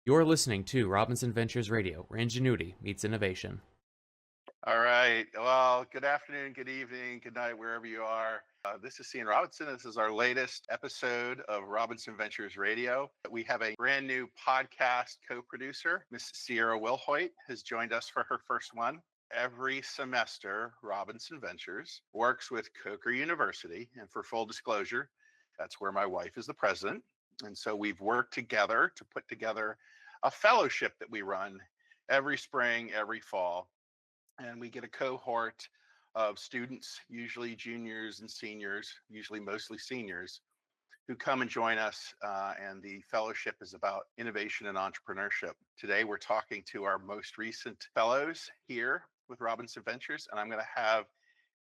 You're listening to Robinson Ventures Radio, where ingenuity meets innovation. All right. Well, good afternoon, good evening, good night, wherever you are. This is Cian Robinson. This is our latest episode of Robinson Ventures Radio. We have a brand new podcast co-producer, Miss Sierra Wilhoit, has joined us for her first one. Every semester, Robinson Ventures works with Coker University, and for full disclosure, that's where my wife is the president. And so we've worked together to put together a fellowship that we run every spring, every fall. And we get a cohort of students, usually juniors and seniors, usually mostly seniors, who come and join us. And the fellowship is about innovation and entrepreneurship. Today, we're talking to our most recent fellows here with Robinson Ventures, and I'm going to have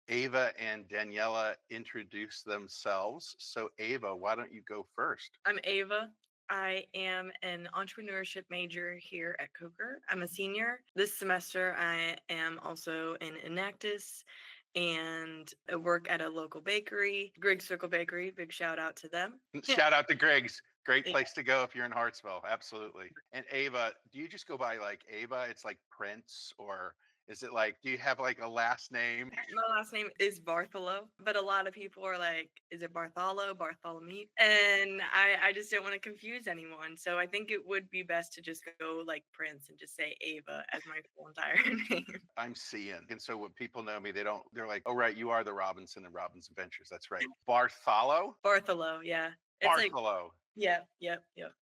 Ava and Daniella introduce themselves. So Ava, why don't you go first? I'm Ava. I am an entrepreneurship major here at Coker. I'm a senior. This semester, I am also in Enactus and I work at a local bakery, Griggs Circle Bakery. Big shout out to them. Shout out to Griggs. Great place to go if you're in Hartsville. Absolutely. And Ava, do you just go by like Ava? It's like Prince, or is it like, do you have like a last name? My last name is Bartholow, but a lot of people are like, is it Bartholow, Bartholomew? And I just don't want to confuse anyone. So I think it would be best to just go like Prince and just say Ava as my full entire name. I'm Cian. And so when people know me, they're like, oh, right, you are the Robinson and Robinson Ventures. That's right. Bartholow? Bartholow, yeah. It's Bartholow. Yep.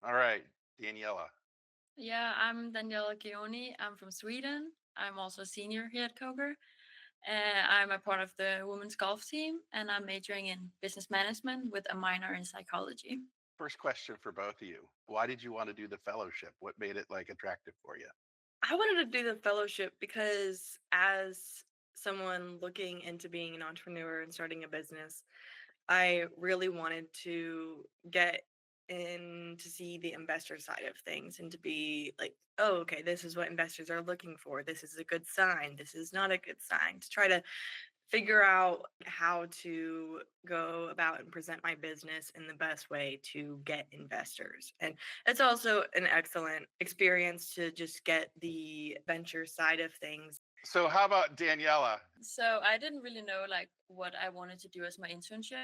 All right. Daniella. Yeah, I'm Daniella Gyoni. I'm from Sweden. I'm also a senior here at Coker. I'm a part of the women's golf team, and I'm majoring in business management with a minor in psychology. First question for both of you. Why did you want to do the fellowship? What made it like attractive for you? I wanted to do the fellowship because as someone looking into being an entrepreneur and starting a business, I really wanted to get in to see the investor side of things and to be like, oh, okay, this is what investors are looking for. This is a good sign. This is not a good sign. To try to figure out how to go about and present my business in the best way to get investors. And it's also an excellent experience to just get the venture side of things. So how about Daniella? So I didn't really know like what I wanted to do as my internship,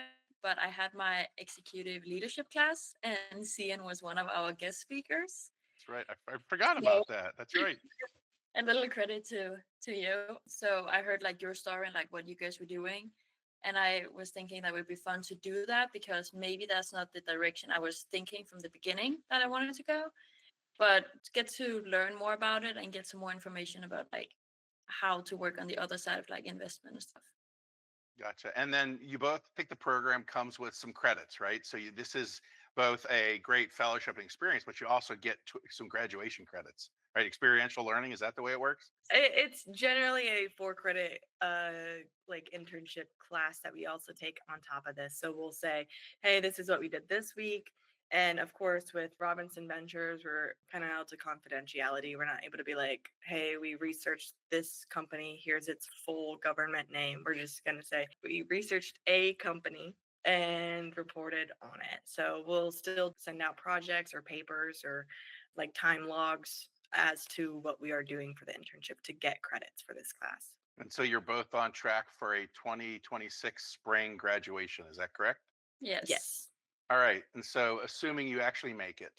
but I had my executive leadership class, and Cian was one of our guest speakers. That's right. I forgot about that. That's right. A little credit to you. So I heard like your story and like what you guys were doing. And I was thinking that it would be fun to do that because maybe that's not the direction I was thinking from the beginning that I wanted to go. But get to learn more about it and get some more information about like how to work on the other side of like investment and stuff. Gotcha. And then you both think the program comes with some credits, right? So this is both a great fellowship experience, but you also get some graduation credits, right? Experiential learning. Is that the way it works? It's generally a 4 credit like internship class that we also take on top of this. So we'll say, hey, this is what we did this week. And of course, with Robinson Ventures, we're kind of held to confidentiality. We're not able to be like, hey, we researched this company. Here's its full government name. We're just going to say we researched a company and reported on it. So we'll still send out projects or papers or like time logs as to what we are doing for the internship to get credits for this class. And so you're both on track for a 2026 spring graduation. Is that correct? Yes. All right. And so assuming you actually make it.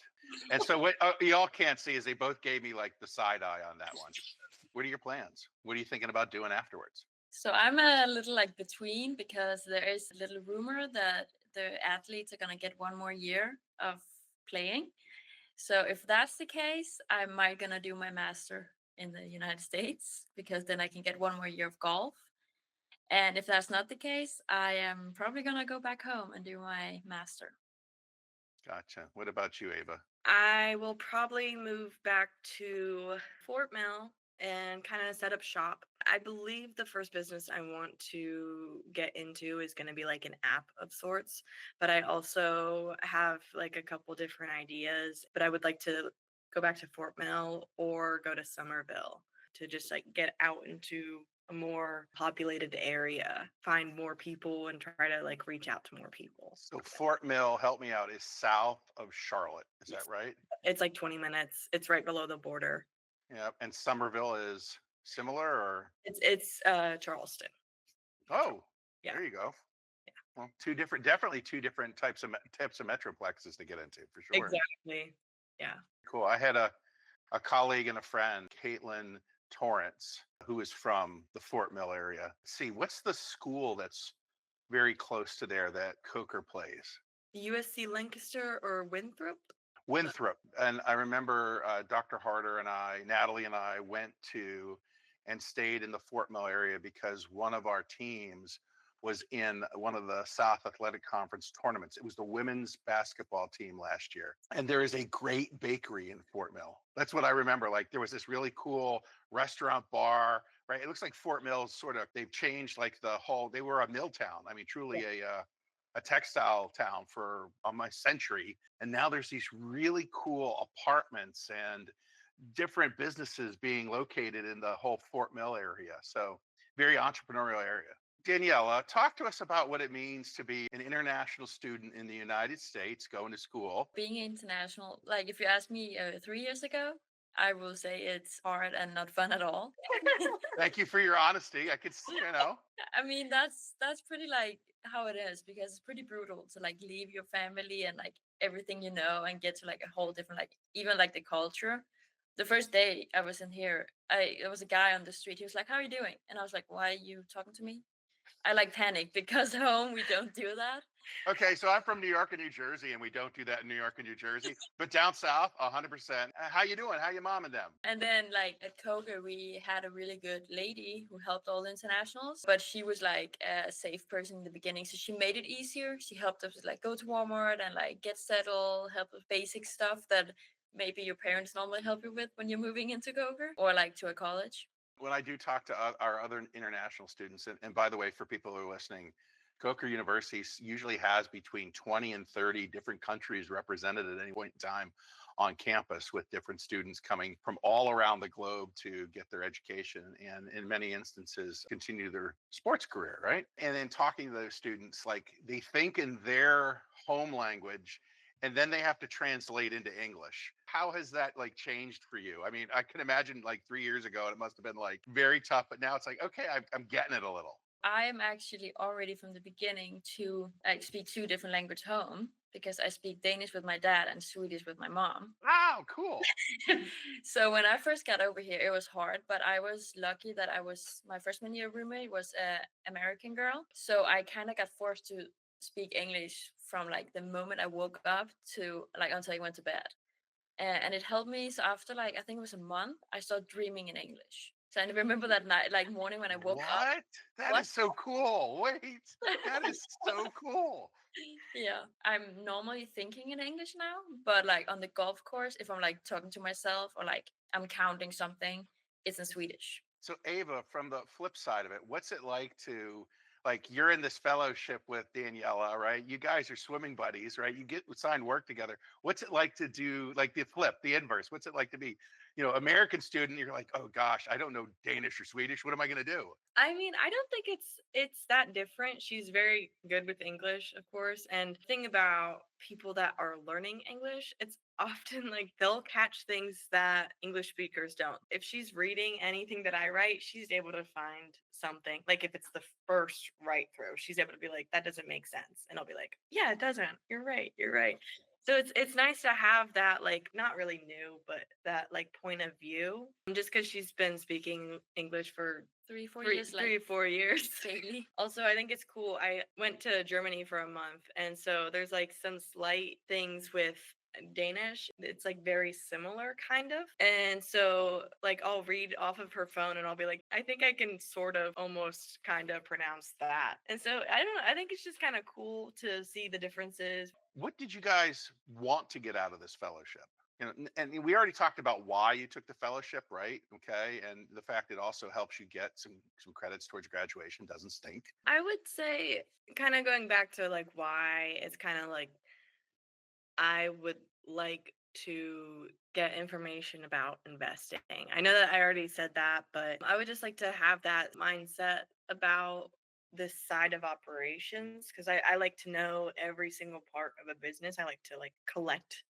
And so what y'all can't see is they both gave me like the side eye on that one. What are your plans? What are you thinking about doing afterwards? So I'm a little like between because there is a little rumor that the athletes are going to get one more year of playing. So if that's the case, I might going to do my master in the United States because then I can get one more year of golf. And if that's not the case, I am probably going to go back home and do my master. Gotcha. What about you, Ava? I will probably move back to Fort Mill and kind of set up shop. I believe the first business I want to get into is going to be like an app of sorts, but I also have like a couple different ideas, but I would like to go back to Fort Mill or go to Somerville to just like get out into a more populated area, find more people and try to like reach out to more people. So Fort Mill, help me out, is south of Charlotte. Is that Yes. right? It's like 20 minutes. It's right below the border. Yeah. And Somerville is similar, or? It's Charleston. Oh, Yeah. there you go. Yeah. Well, definitely two different types of metroplexes to get into for sure. Exactly. Yeah. Cool. I had a colleague and a friend, Caitlin Torrance, who is from the Fort Mill area. Let's see, what's the school that's very close to there that Coker plays? USC Lancaster or Winthrop? Winthrop. And I remember Dr. Harder and Natalie and I went to and stayed in the Fort Mill area because one of our teams was in one of the South Athletic Conference tournaments. It was the women's basketball team last year. And there is a great bakery in Fort Mill. That's what I remember. Like there was this really cool restaurant bar, right? It looks like Fort Mill's they've changed like they were a mill town. I mean, truly a textile town for almost a century. And now there's these really cool apartments and different businesses being located in the whole Fort Mill area. So very entrepreneurial area. Daniella, talk to us about what it means to be an international student in the United States going to school. Being international, like if you asked me 3 years ago, I will say it's hard and not fun at all. Thank you for your honesty. I could, I mean, that's pretty like how it is, because it's pretty brutal to like leave your family and like everything you know and get to like a whole different, like even like the culture. The first day I was in here, there was a guy on the street. He was like, "How are you doing?" And I was like, "Why are you talking to me?" I like panicked because home we don't do that. Okay, so I'm from New York and New Jersey, and we don't do that in New York and New Jersey. But down south, 100%. How you doing? How you mom and them? And then like at Koga, we had a really good lady who helped all the internationals, but she was like a safe person in the beginning. So she made it easier. She helped us like go to Walmart and like get settled, help with basic stuff that maybe your parents normally help you with when you're moving into Koga or like to a college. When I do talk to our other international students, and by the way, for people who are listening, Coker University usually has between 20 and 30 different countries represented at any point in time on campus, with different students coming from all around the globe to get their education and in many instances continue their sports career, right? And then talking to those students, like they think in their home language and then they have to translate into English. How has that like changed for you? I mean, I can imagine like 3 years ago, it must have been like very tough, but now it's like, okay, I'm getting it a little. I am actually already from the beginning to like speak two different languages home, because I speak Danish with my dad and Swedish with my mom. Wow, cool. So when I first got over here, it was hard, but I was lucky that my freshman year roommate was a American girl. So I kind of got forced to speak English from like the moment I woke up to like until I went to bed. And it helped me. So after like, I think it was a month, I started dreaming in English. So I remember that night, like morning when I woke up. What? That is so cool. Wait, that is so cool. Yeah, I'm normally thinking in English now, but like on the golf course, if I'm like talking to myself or like I'm counting something, it's in Swedish. So Ava, from the flip side of it, what's it like to like you're in this fellowship with Daniella, right? You guys are swimming buddies, right? You get signed work together. What's it like to do like the flip, the inverse? What's it like to be, American student? You're like, oh gosh, I don't know Danish or Swedish. What am I gonna do? I mean, I don't think it's that different. She's very good with English, of course. And the thing about people that are learning English, it's often like they'll catch things that English speakers don't. If she's reading anything that I write, she's able to find something. Like if it's the first write through, she's able to be like, that doesn't make sense. And I'll be like, yeah, it doesn't. You're right. You're right. So it's nice to have that, like, not really new, but that like point of view. Just because she's been speaking English for 3 4 years, three, like 4 years. daily. Also, I think it's cool. I went to Germany for a month, and so there's like some slight things with Danish. It's like very similar, kind of. And so, like, I'll read off of her phone, and I'll be like, I think I can sort of almost kind of pronounce that. And so, I don't know. I think it's just kind of cool to see the differences. What did you guys want to get out of this fellowship? And we already talked about why you took the fellowship, right? Okay, and the fact it also helps you get some credits towards graduation doesn't stink. I would say, kind of going back to like why it's kind of like I would like to get information about investing. I know that I already said that, but I would just like to have that mindset about this side of operations because I like to know every single part of a business. I like to like collect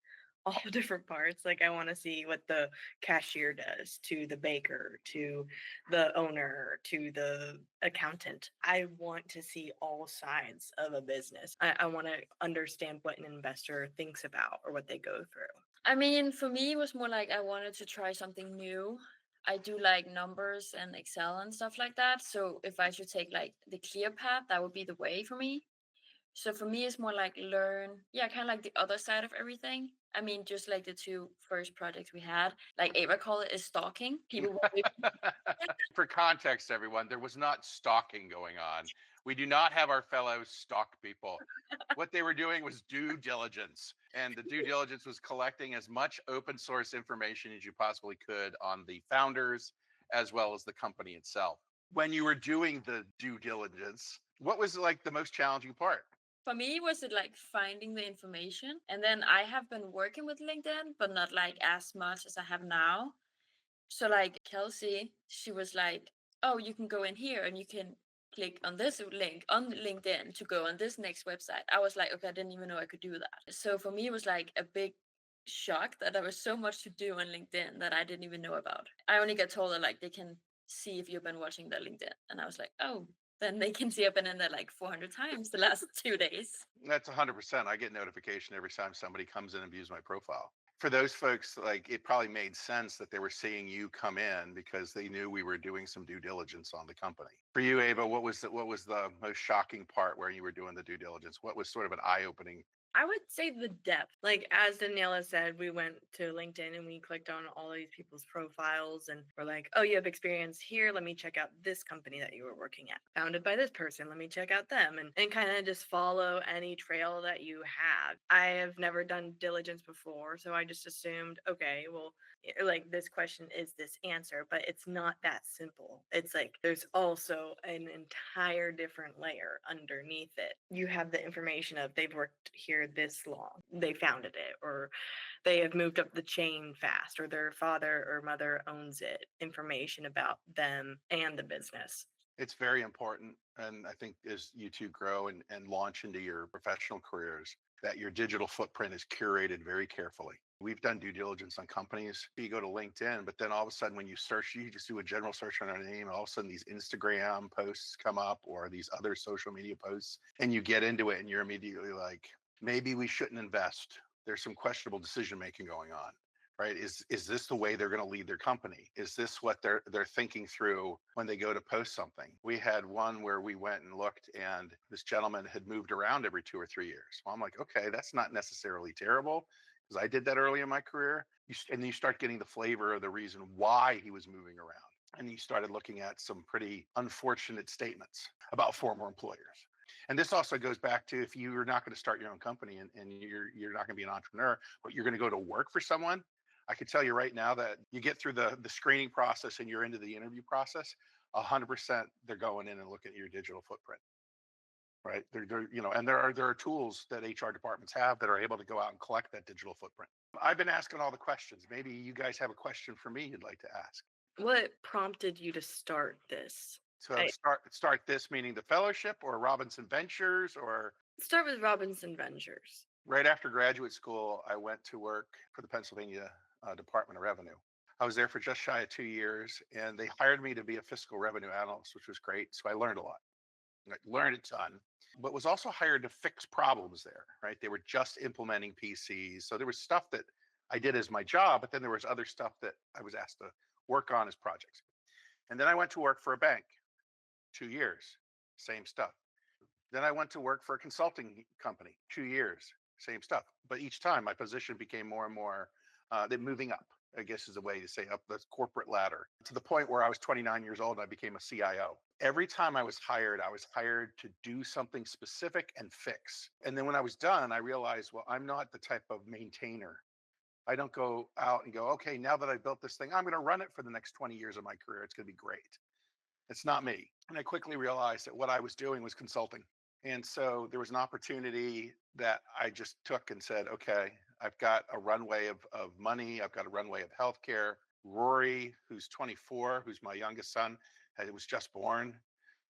all different parts. Like I want to see what the cashier does to the baker, to the owner, to the accountant. I want to see all sides of a business. I want to understand what an investor thinks about or what they go through. I mean, for me, it was more like I wanted to try something new. I do like numbers and Excel and stuff like that. So if I should take like the clear path, that would be the way for me. So for me, it's more like learn, yeah, kind of like the other side of everything. I mean, just like the two first projects we had, like Ava called it, is stalking. People were For context, everyone, there was not stalking going on. We do not have our fellows stalk people. What they were doing was due diligence. And the due diligence was collecting as much open source information as you possibly could on the founders as well as the company itself. When you were doing the due diligence, what was like the most challenging part? for me, was it like finding the information? And then I have been working with LinkedIn, but not like as much as I have now. So like Kelsey, she was like, "Oh, you can go in here and you can click on this link on LinkedIn to go on this next website." I was like, "Okay, I didn't even know I could do that." So for me, it was like a big shock that there was so much to do on LinkedIn that I didn't even know about. I only got told that like they can see if you've been watching their LinkedIn, and I was like, "Oh." Then they can see I've been in there like 400 times the last 2 days. That's 100%. I get notification every time somebody comes in and views my profile. For those folks, like it probably made sense that they were seeing you come in because they knew we were doing some due diligence on the company. For you, Ava, what was the most shocking part where you were doing the due diligence? What was sort of an eye-opening? I would say the depth. Like as Daniela said, we went to LinkedIn and we clicked on all these people's profiles and we're like, oh, you have experience here. Let me check out this company that you were working at. Founded by this person. Let me check out them and kind of just follow any trail that you have. I have never done diligence before, so I just assumed, okay, well, like this question is this answer, but it's not that simple. It's like there's also an entire different layer underneath it. You have the information of they've worked here this long, they founded it, or they have moved up the chain fast, or their father or mother owns it, information about them and the business. It's very important. And I think as you two grow and launch into your professional careers, that your digital footprint is curated very carefully. We've done due diligence on companies. You go to LinkedIn, but then all of a sudden when you search, you just do a general search on our name, and all of a sudden these Instagram posts come up or these other social media posts, and you get into it and you're immediately like, maybe we shouldn't invest. There's some questionable decision making going on. Right? Is this the way they're going to lead their company? Is this what they're thinking through when they go to post something? We had one where we went and looked, and this gentleman had moved around every 2 or 3 years. Well, I'm like, okay, that's not necessarily terrible because I did that early in my career. And then you start getting the flavor of the reason why he was moving around, and you started looking at some pretty unfortunate statements about former employers. And this also goes back to if you're not going to start your own company and you're not going to be an entrepreneur, but you're going to go to work for someone. I can tell you right now that you get through the screening process and you're into the interview process, 100% they're going in and looking at your digital footprint, right? And there are tools that HR departments have that are able to go out and collect that digital footprint. I've been asking all the questions. Maybe you guys have a question for me you'd like to ask. What prompted you to start this? So I start this meaning the fellowship or Robinson Ventures, or start with Robinson Ventures. right after graduate school, I went to work for the Pennsylvania Department of Revenue. I was there for just shy of 2 years, and they hired me to be a fiscal revenue analyst, which was great. So I learned a lot. I learned a ton, but was also hired to fix problems there, right? They were just implementing PCs. So there was stuff that I did as my job, but then there was other stuff that I was asked to work on as projects. And then I went to work for a bank, 2 years, same stuff. Then I went to work for a consulting company, 2 years, same stuff. But each time my position became more and more moving up, I guess is a way to say up the corporate ladder, to the point where I was 29 years old and I became a CIO. Every time I was hired to do something specific and fix. And then when I was done, I realized, well, I'm not the type of maintainer. I don't go out and go, okay, now that I built this thing, I'm going to run it for the next 20 years of my career. It's going to be great. It's not me. And I quickly realized that what I was doing was consulting. And so there was an opportunity that I just took and said, okay, I've got a runway of money. I've got a runway of healthcare. Rory, who's 24, who's my youngest son, was just born.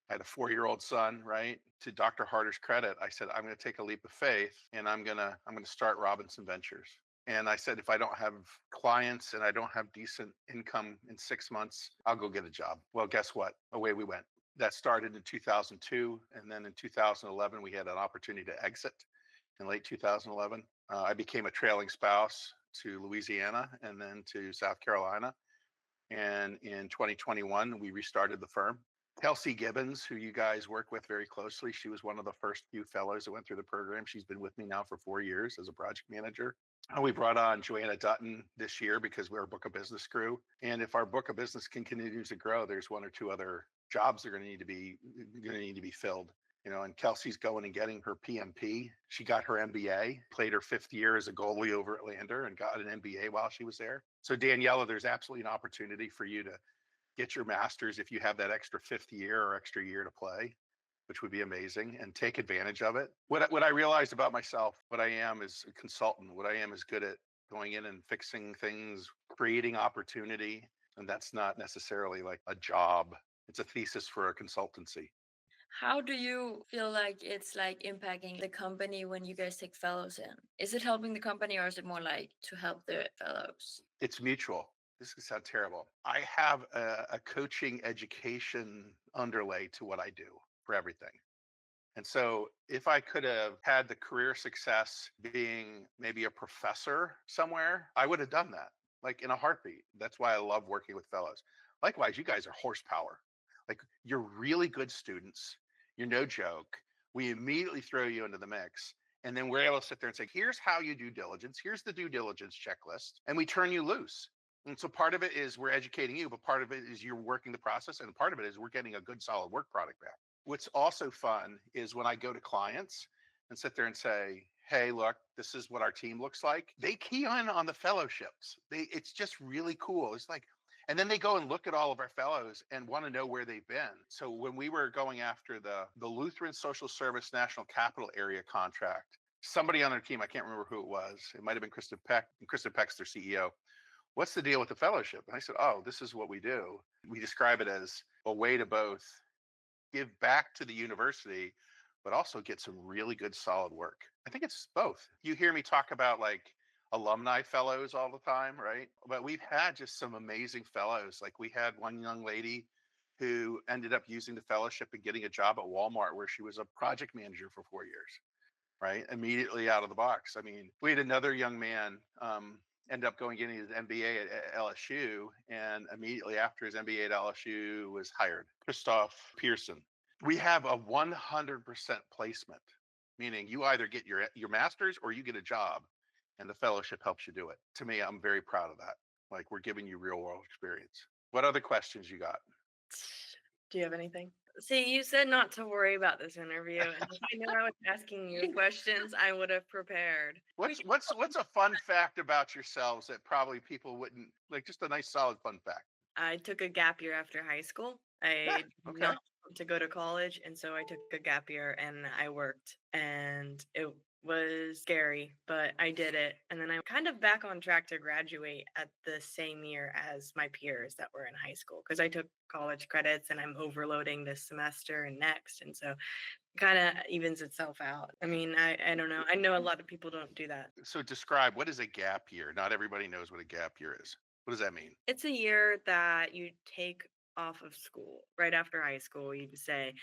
I had a 4-year-old son, right? To Dr. Harder's credit, I said, I'm going to take a leap of faith and I'm going to start Robinson Ventures. And I said, if I don't have clients and I don't have decent income in 6 months, I'll go get a job. Well, guess what? Away we went. That started in 2002. And then in 2011, we had an opportunity to exit in late 2011. I became a trailing spouse to Louisiana and then to South Carolina. And in 2021, we restarted the firm. Kelsey Gibbons, who you guys work with very closely, she was one of the first few fellows that went through the program. She's been with me now for 4 years as a project manager. We brought on Joanna Dutton this year because we're a book of business crew. And if our book of business can continue to grow, there's 1 or 2 other jobs that are going to need to be filled. And Kelsey's going and getting her PMP. She got her MBA, played her 5th year as a goalie over at Lander and got an MBA while she was there. So Daniella, there's absolutely an opportunity for you to get your master's if you have that extra 5th year or extra year to play, which would be amazing, and take advantage of it. What I realized about myself, what I am is a consultant. What I am is good at going in and fixing things, creating opportunity. And that's not necessarily like a job. It's a thesis for a consultancy. How do you feel like it's like impacting the company when you guys take fellows in? Is it helping the company or is it more like to help the fellows? It's mutual. This could sound terrible. I have a coaching education underlay to what I do for everything. And so if I could have had the career success being maybe a professor somewhere, I would have done that like in a heartbeat. That's why I love working with fellows. Likewise, you guys are horsepower. Like you're really good students. You're no joke. We immediately throw you into the mix. And then we're able to sit there and say, here's how you do diligence. Here's the due diligence checklist. And we turn you loose. And so part of it is we're educating you, but part of it is you're working the process. And part of it is we're getting a good, solid work product back. What's also fun is when I go to clients and sit there and say, hey, look, this is what our team looks like. They key on the fellowships. It's just really cool. It's like, and then they go and look at all of our fellows and want to know where they've been. So when we were going after the Lutheran Social Service National Capital Area contract, somebody on their team, I can't remember who it was. It might've been Kristen Peck, and Kristen Peck's their CEO. What's the deal with the fellowship? And I said, oh, this is what we do. We describe it as a way to both give back to the university, but also get some really good, solid work. I think it's both. You hear me talk about like alumni fellows all the time, right? But we've had just some amazing fellows. Like we had one young lady who ended up using the fellowship and getting a job at Walmart where she was a project manager for 4 years, right? Immediately out of the box. I mean, we had another young man end up getting his MBA at LSU, and immediately after his MBA at LSU was hired. Christoph Pearson. We have a 100% placement, meaning you either get your master's or you get a job, and the fellowship helps you do it. To me, I'm very proud of that. Like we're giving you real world experience. What other questions you got? Do you have anything? See, you said not to worry about this interview, and if I knew I was asking you questions, I would have prepared. What's a fun fact about yourselves that probably people wouldn't like? Just a nice, solid fun fact. I took a gap year after high school. I did okay. not want to go to college, and so I took a gap year and I worked, and it was scary, but I did it. And then I'm kind of back on track to graduate at the same year as my peers that were in high school because I took college credits and I'm overloading this semester and next. And so it kind of evens itself out. I mean, I don't know. I know a lot of people don't do that. So describe, what is a gap year? Not everybody knows what a gap year is. What does that mean? It's a year that you take off of school right after high school. You say,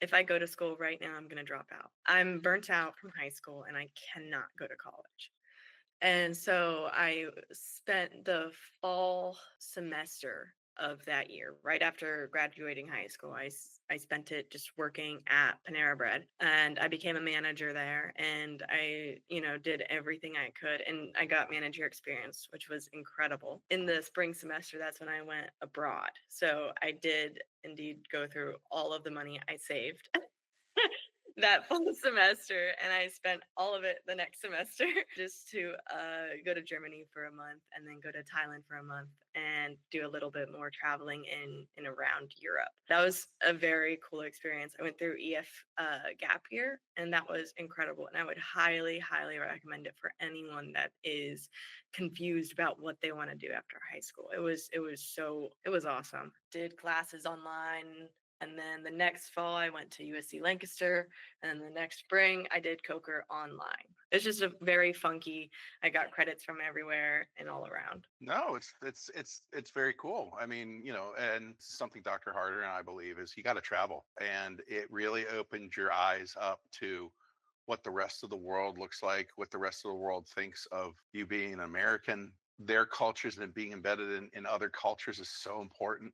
if I go to school right now, I'm going to drop out. I'm burnt out from high school and I cannot go to college. And so I spent the fall semester of that year, right after graduating high school. I spent it just working at Panera Bread, and I became a manager there, and I, did everything I could, and I got manager experience, which was incredible. In the spring semester, that's when I went abroad. So I did indeed go through all of the money I saved that full semester, and I spent all of it the next semester just to go to Germany for a month and then go to Thailand for a month and do a little bit more traveling in around Europe. That was a very cool experience. I went through EF gap year, and that was incredible. And I would highly, highly recommend it for anyone that is confused about what they want to do after high school. It was awesome. Did classes online. And then the next fall, I went to USC Lancaster. And then the next spring, I did Coker online. It's just a very funky. I got credits from everywhere and all around. No, it's very cool. I mean, and something Dr. Harder and I believe is you got to travel, and it really opened your eyes up to what the rest of the world looks like, what the rest of the world thinks of you being an American. Their cultures and being embedded in other cultures is so important.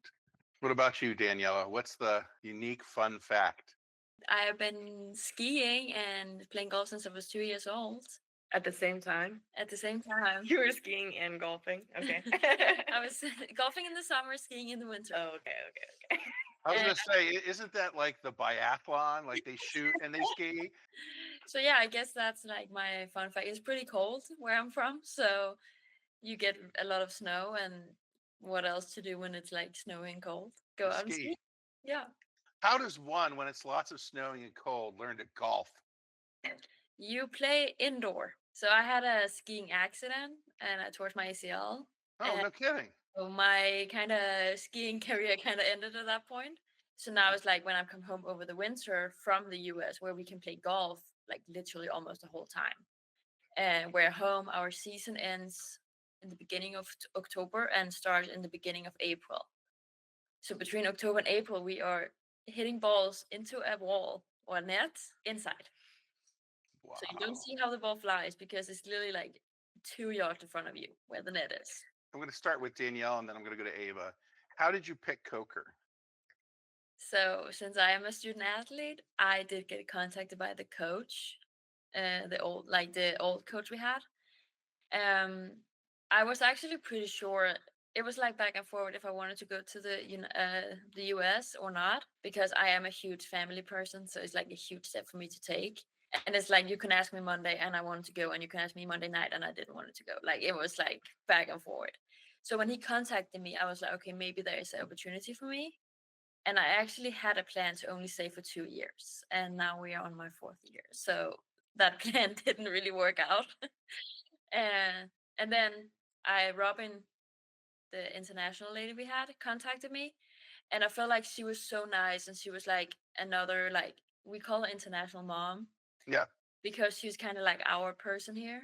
What about you, Daniela? What's the unique fun fact? I have been skiing and playing golf since I was 2 years old. At the same time, At the same time, you were skiing and golfing. Okay. I was golfing in the summer, skiing in the winter. Oh, okay. I was And going to say, isn't that like the biathlon? Like they shoot and they ski? so yeah, I guess that's like my fun fact. It's pretty cold where I'm from, so you get a lot of snow, and what else to do when it's like snowy and cold? Go out and ski. Ski. Yeah. How does one, when it's lots of snowing and cold, learn to golf? You play indoor. So I had a skiing accident and I tore my ACL. Oh, And no kidding. so my kind of skiing career kind of ended at that point. So now it's like when I come home over the winter from the US, where we can play golf like literally almost the whole time. And we're home, our season ends in the beginning of October and starts in the beginning of April. So between October and April, we are hitting balls into a wall or a net inside. Wow. So you don't see how the ball flies because it's literally like 2 yards in front of you where the net is. I'm going to start with Danielle and then I'm going to go to Ava. How did you pick Coker? So since I am a student athlete, I did get contacted by the coach, the old coach we had. I was actually pretty sure it was like back and forward if I wanted to go to the US or not, because I am a huge family person, so it's like a huge step for me to take. And it's like you can ask me Monday and I wanted to go, and you can ask me Monday night and I didn't want to go. Like it was like back and forward. So when he contacted me, I was like, okay, maybe there is an opportunity for me. And I actually had a plan to only stay for 2 years, and now we are on my 4th year. So that plan didn't really work out. And then Robin, the international lady we had, contacted me, and I felt like she was so nice, and she was like another, like, we call her international mom. Yeah. Because she's kind of like our person here,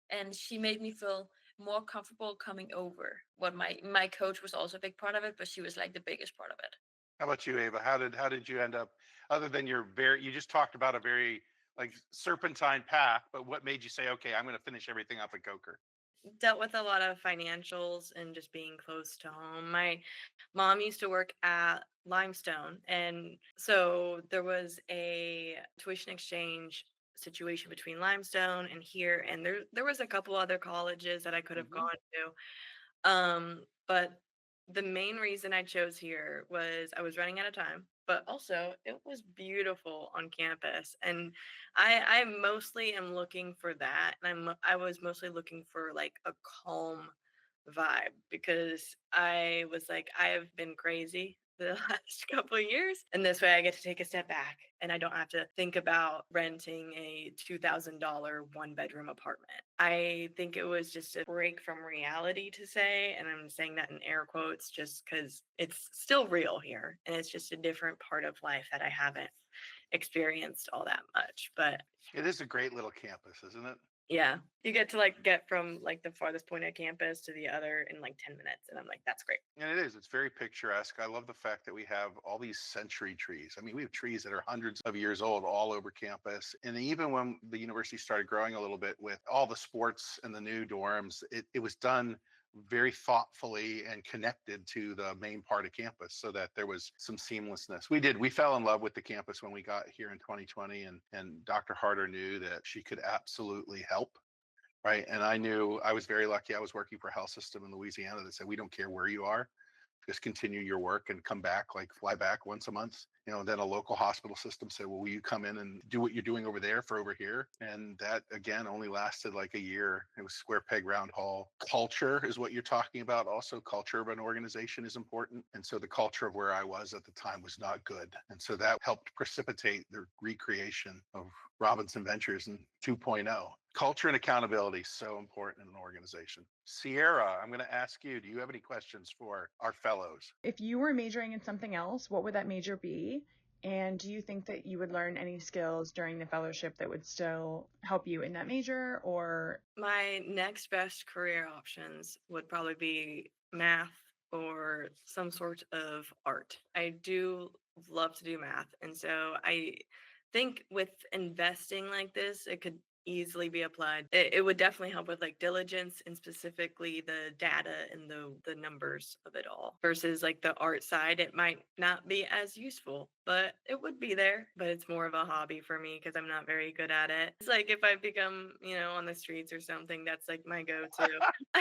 and she made me feel more comfortable coming over. What my coach was also a big part of it, but she was like the biggest part of it. How about you, Ava? How did you end up, other than you just talked about a very like serpentine path, but what made you say, okay, I'm going to finish everything up at Coker? Dealt with a lot of financials and just being close to home. My mom used to work at Limestone, and so there was a tuition exchange situation between Limestone and here, and there was a couple other colleges that I could have Mhm. gone to. But the main reason I chose here was I was running out of time, but also it was beautiful on campus, and I mostly am looking for that, and I was mostly looking for like a calm vibe, because I was like, I have been crazy the last couple of years, and this way I get to take a step back and I don't have to think about renting a $2,000 one-bedroom apartment. I think it was just a break from reality, to say, and I'm saying that in air quotes just because it's still real here, and it's just a different part of life that I haven't experienced all that much. But It is a great little campus, isn't it? yeah, you get to like get from like the farthest point of campus to the other in like 10 minutes, and I'm like, that's great. And it is. It's very picturesque. I love the fact that we have all these century trees. I mean, we have trees that are hundreds of years old all over campus. And even when the university started growing a little bit with all the sports and the new dorms, it was done very thoughtfully and connected to the main part of campus so that there was some seamlessness. We fell in love with the campus when we got here in 2020, and Dr. Harder knew that she could absolutely help. Right. And I knew I was very lucky. I was working for a health system in Louisiana that said, we don't care where you are, just continue your work and come back, like fly back once a month. And then a local hospital system said, well, will you come in and do what you're doing over there for over here? And that, again, only lasted like a year. It was square peg, round hole. Culture is what you're talking about. Also, culture of an organization is important. And so the culture of where I was at the time was not good. And so that helped precipitate the recreation of Robinson Ventures in 2.0. Culture and accountability, so important in an organization. Sierra, I'm going to ask you, do you have any questions for our fellows? If you were majoring in something else, what would that major be? And do you think that you would learn any skills during the fellowship that would still help you in that major? Or My next best career options would probably be math or some sort of art. I do love to do math. And so I think with investing like this, it could easily be applied. It would definitely help with like diligence and specifically the data and the numbers of it all versus like the art side. It might not be as useful, but it would be there. But it's more of a hobby for me because I'm not very good at it. It's like if I become, on the streets or something, that's like my go-to.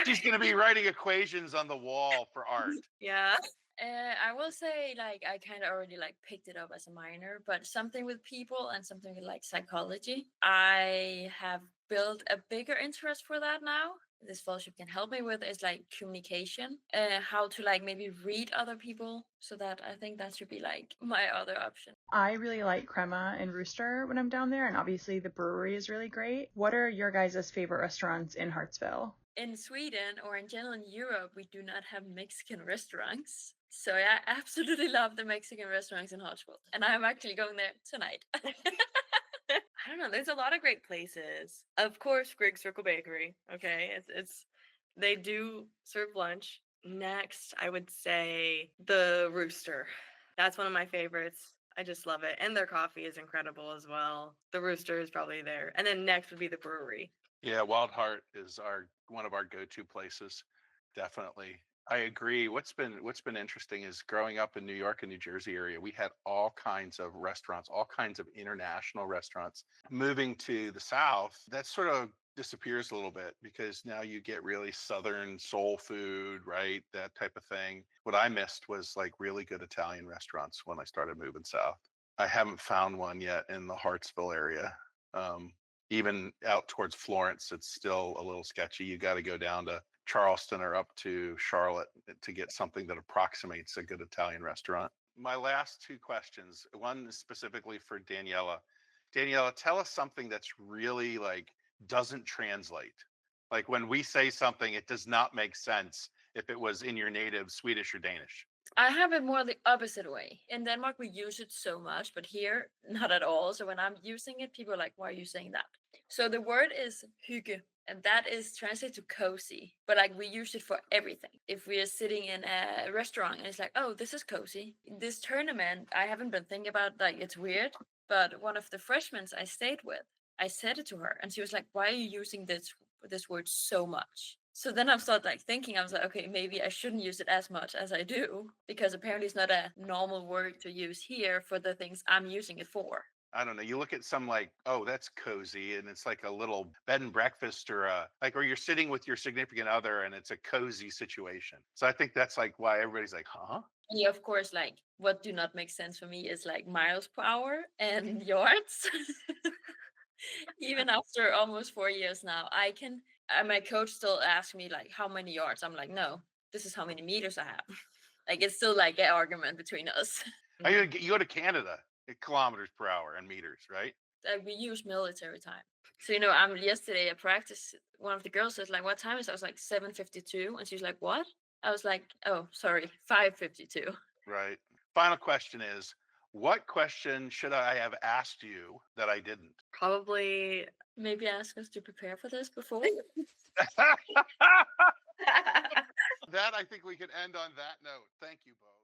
She's going to be writing equations on the wall for art. Yeah. I will say, like, I kind of already like picked it up as a minor, but something with people and something with like psychology. I have built a bigger interest for that now. This fellowship can help me with is like communication, how to like maybe read other people. So that I think that should be like my other option. I really like Crema and Rooster when I'm down there, and obviously the brewery is really great. What are your guys' favorite restaurants in Hartsville? In Sweden or in general in Europe, we do not have Mexican restaurants. So I absolutely love the Mexican restaurants in Hartsville. And I'm actually going there tonight. I don't know. There's a lot of great places. Of course, Greg Circle Bakery. Okay, it's they do serve lunch. Next, I would say the Rooster. That's one of my favorites. I just love it, and their coffee is incredible as well. The Rooster is probably there, and then next would be the brewery. Yeah, Wild Heart is one of our go-to places. Definitely. I agree. What's been interesting is growing up in New York and New Jersey area, we had all kinds of restaurants, all kinds of international restaurants. Moving to the South, that sort of disappears a little bit because now you get really Southern soul food, right? That type of thing. What I missed was like really good Italian restaurants when I started moving south. I haven't found one yet in the Hartsville area. Even out towards Florence, it's still a little sketchy. You got to go down to Charleston or up to Charlotte to get something that approximates a good Italian restaurant. My last two questions, one is specifically for Daniella. Daniella, tell us something that's really like doesn't translate. Like when we say something, it does not make sense if it was in your native Swedish or Danish. I have it more the opposite way. In Denmark, we use it so much, but here, not at all. So when I'm using it, people are like, why are you saying that? So the word is hygge, and that is translated to cozy. But like we use it for everything. If we are sitting in a restaurant and it's like, oh, this is cozy. This tournament, I haven't been thinking about, like, it's weird. But one of the freshmen I stayed with, I said it to her, and she was like, why are you using this word so much? So then I started like thinking, I was like, okay, maybe I shouldn't use it as much as I do, because apparently it's not a normal word to use here for the things I'm using it for. I don't know. You look at some like, oh, that's cozy, and it's like a little bed and breakfast, or or you're sitting with your significant other, and it's a cozy situation. So I think that's like why everybody's like, huh? Yeah, of course, like what do not make sense for me is like miles per hour and yards. Even after almost 4 years now, I can. My coach still asks me like how many yards. I'm like, no, this is how many meters I have. Like it's still like an argument between us. You go to Canada, kilometers per hour and meters, right? We use military time. So I'm yesterday at practice. One of the girls says like, "What time is it?" I was like 7:52, and she's like, "What?" I was like, "Oh, sorry, 5:52." Right. Final question is, what question should I have asked you that I didn't? Probably. Maybe ask us to prepare for this before. That I think we could end on that note. Thank you both.